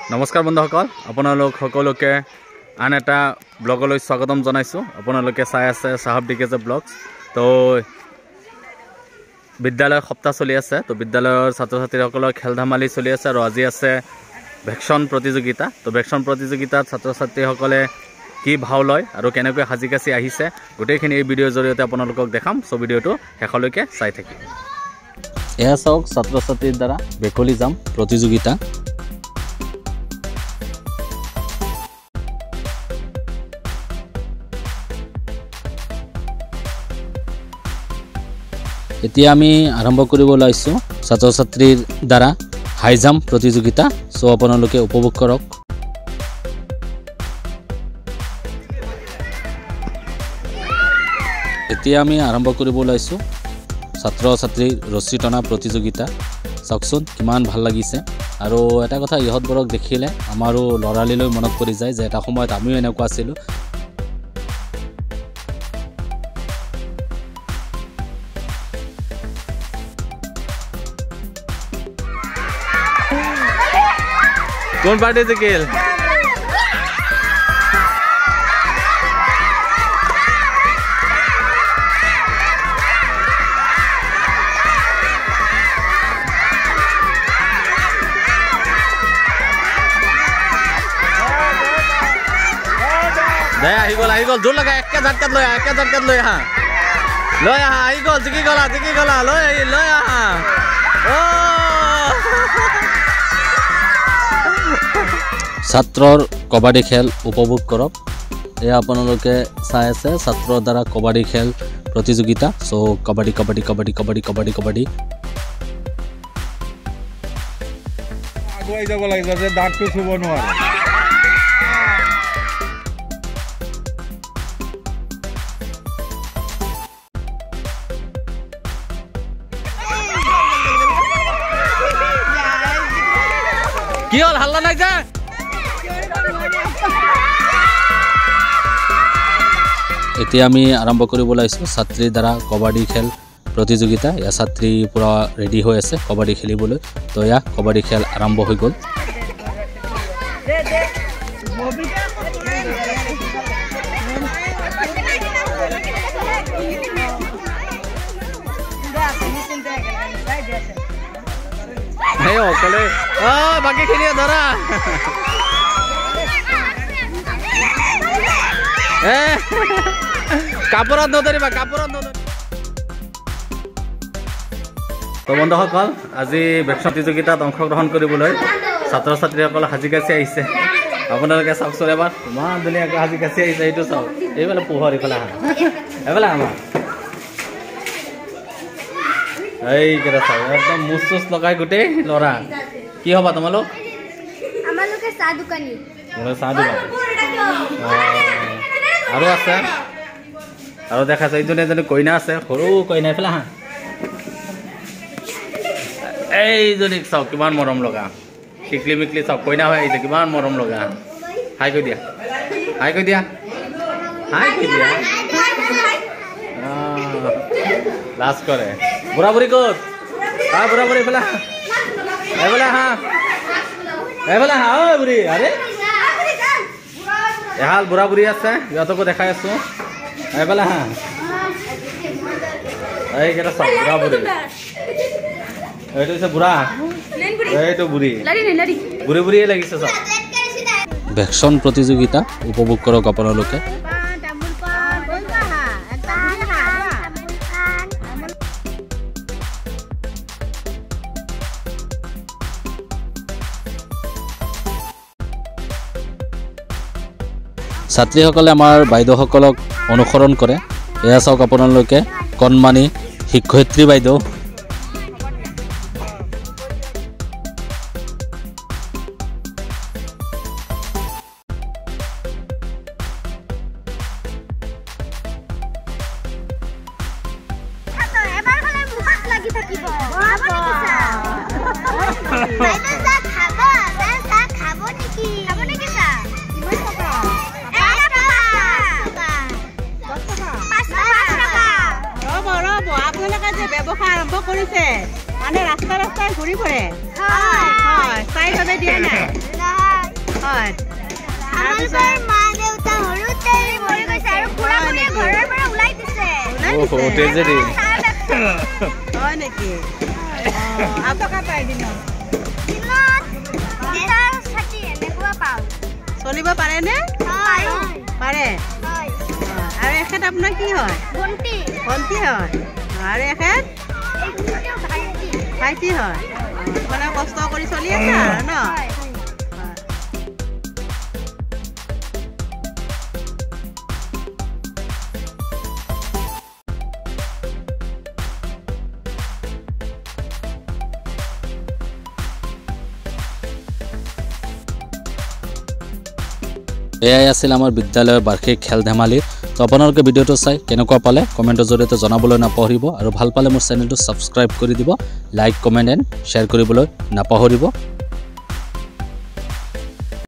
নমস্কাৰ বন্ধুসকল আপোনালোক সকলোকে আন এটা ব্লগলৈ স্বাগতম জনাইছো আপোনালোকে চাই আছে সাহাব ডিকেজে ব্লগছ তো বিদ্যালয় সপ্তাহ চলি আছে তো বিদ্যালয়ৰ ছাত্ৰ ছাত্ৰীসকলৰ খেল ধেমালি চলি আছে আৰু আজি আছে ভেকশন প্ৰতিযোগিতা তো ভেকশন প্ৰতিযোগিতাত ছাত্ৰ ছাত্ৰীসকলে কি ভাও লয় আৰু কেনেকৈ হাজিকাছি আহিছে গোটেইখিনি এই ভিডিঅ'ৰ জৰিয়তে আপোনালোকক দেখাম সো ভিডিঅ'টো শেষলৈকে চাই থাকিব এয়া চাওক ছাত্ৰ ছাত্ৰীৰ দ্বাৰা বেকলি জাম প্ৰতিযোগিতা এতিয়া আমি আৰম্ভ কৰিব লাইছো ছাত্ৰ ছাত্ৰীৰ দ্বাৰা হাই জাম্প প্ৰতিযোগিতা সো আপোনালোকে উপভোগ কৰক এতিয়া আমি আৰম্ভ কৰিব লাইছো ছাত্ৰ ছাত্ৰীৰ ৰছী টনা প্ৰতিযোগিতা চাওকচোন কিমান ভাল লাগিছে আৰু এটা কথা ইহঁতবোৰক দেখিলে আমাৰো লৰালিলৈ মনত পৰি যায় যে এটা সময়ত আমিও এনেকুৱা আছিলো কোন পার্টি জিকিল দে আহি গল জোর লাগা একে ঝটকাত লৈ আহা আহি গল জিকি গলা লৈ আহা ও ছাত্ৰৰ কবাডী খেল উপভোগ কৰক এয়া আপোনালোকে চাই আছে ছাত্ৰৰ দ্বাৰা কবাডী খেল প্ৰতিযোগিতা সো কবাডী আগুৱাই যাব লাগিব যে দাঁতটো চুব নোৱাৰে কি হল হাল্লা নাই যা এতিয়া আমি আৰম্ভ কৰিব লাইছো ছাত্ৰীৰ দ্বাৰা কবাডী খেল প্ৰতিযোগিতা ইয়া ছাত্ৰী পুৰা ৰেডি হৈ আছে কবাডী খেলিবলৈ তো ইয়া কবাডী খেল আৰম্ভ হৈ গল হেও কলে বাকি খিনিয়ে ধৰা কাপোৰত নধৰিবা তো বন্ধুসকল আজি ভেকশন প্ৰতিযোগিতাত অংশগ্ৰহণ কৰিবলৈ ছাত্ৰ ছাত্ৰীসকল হাজিকাছি আহিছে আপোনালোকে চাওকচোন এবাৰ ইমান ধুনীয়াকৈ হাজিকাছি আহিছে এইটো চাওক এইফালে পোহৰ এইফালে আমাৰ এইকেইটা চাওক একদম মুচ চুচ লগাই গোটেই ল'ৰা কি হবা তোমালোক চাহ দোকানী আৰু আছে আৰু দেখাইছে এইজনী এজনী কইনা আছে সৰু কইনা এইফালে হা এইজনীক চাওক কিমান মৰম লগা টিকলি মিকলি চাওক কইনা হৈ আহিছে কিমান মৰম লগা হাই কৈ দিয়া লাজ কৰে বুঢ়া বুঢ়ী ক'ত বুঢ়া বুঢ়ী এইফালে হা ঐ বুঢ়ী আৰে এহাল বুঢ়া বুঢ়ী আছে সিহঁতকো দেখাই আছো এইফালে হা এইকেইটা চাওক বুঢ়া বুঢ়ী এইটো হৈছে বুঢ়া এইটো বুঢ়ীয়ে লাগিছে চাওক ভেকশন প্ৰতিযোগিতা উপভোগ কৰক আপোনালোকে ছাত্ৰীসকলে আমাৰ বাইদেউসকলক অনুসৰণ কৰে এয়া চাওক আপোনালোকে কণমানি শিক্ষয়িত্ৰী বাইদেউ ব্যৱসায় আৰম্ভ কৰিছে মানে ৰাস্তা ৰাস্তায় ঘূৰি ফুৰে হয় হয় চাই হবে দিয়া নাই দিছে ট্ৰেজেডি হয় নেকি টকা পাই দিনত চলিব পাৰেনে পাৰে আৰু এখেত আপোনাৰ কি হয় ভণ্টি হয় আৰু এখেত ভাইটি হয় মানে কষ্ট কৰি চলি আছে আৰু ন এয়াই আছিল আমাৰ বিদ্যালয়ৰ বাৰ্ষিক খেল ধেমালি তো আপোনালোকে ভিডিঅ'টো চাই কেনেকুৱা পালে কমেণ্টৰ জৰিয়তে জনাবলৈ নাপাহৰিব আৰু ভাল পালে মোৰ চেনেলটো ছাবস্ক্ৰাইব কৰি দিব লাইক কমেণ্ট এণ্ড শ্বেয়াৰ কৰিবলৈ নাপাহৰিব